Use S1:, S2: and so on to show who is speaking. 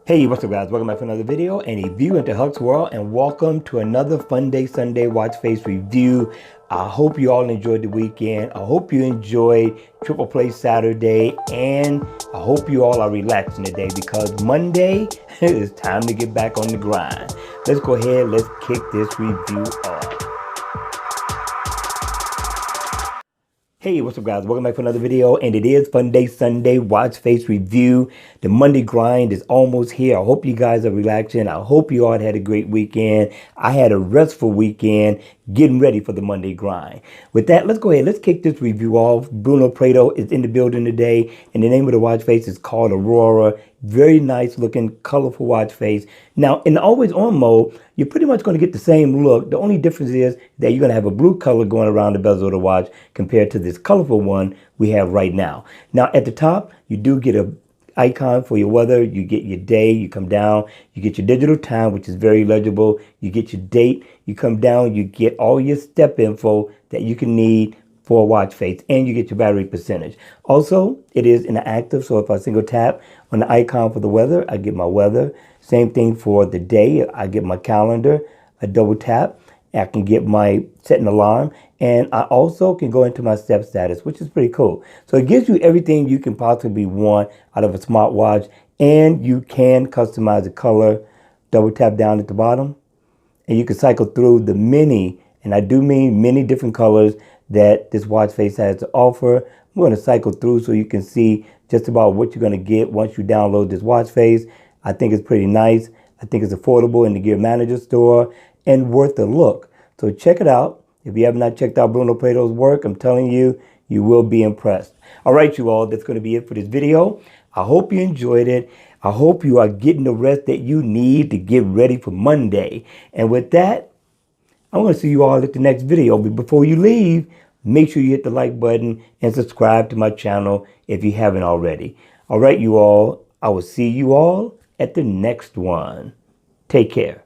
S1: Hey, what's up guys? Welcome back to another video and a view into Huck's World, and welcome to another Funday Sunday watch face review. I hope you all enjoyed the weekend. I hope you enjoyed Triple Play Saturday, and I hope you all are relaxing today because Monday is time to get back on the grind. Let's go ahead, let's kick this review off. Hey, what's up guys? Welcome back to another video, and it is Funday Sunday watch face review. The Monday grind is almost here. I hope you guys are relaxing. I hope you all had a great weekend. I had a restful weekend getting ready for the Monday grind. With that, let's go ahead. Let's kick this review off. Bruno Prado is in the building today, and the name of the watch face is called AURORA. Very nice looking, colorful watch face. Now, in the always on mode, you're pretty much going to get the same look. The only difference is that you're going to have a blue color going around the bezel of the watch compared to this colorful one we have right now. Now, at the top, you do get a icon for your weather. You get your day, you come down, you get your digital time, which is very legible. You get your date, you come down, you get all your step info that you can need for a watch face, and you get your battery percentage. Also, it is in the active, so if I single tap on the icon for the weather, I get my weather. Same thing for the day, I get my calendar. I double tap, I can get my set an alarm, and I also can go into my step status, which is pretty cool. So it gives you everything you can possibly want out of a smartwatch, and you can customize the color. Double tap down at the bottom, and you can cycle through the many, and I do mean many different colors that this watch face has to offer. I'm going to cycle through so you can see just about what you're going to get once you download this watch face. I think it's pretty nice. I think it's affordable in the Gear Manager store and worth a look. So check it out. If you have not checked out Bruno Prado's work, I'm telling you, you will be impressed. All right, you all, that's going to be it for this video. I hope you enjoyed it. I hope you are getting the rest that you need to get ready for Monday. And with that, I'm going to see you all at the next video. But before you leave, make sure you hit the like button and subscribe to my channel if you haven't already. All right, you all, I will see you all at the next one. Take care.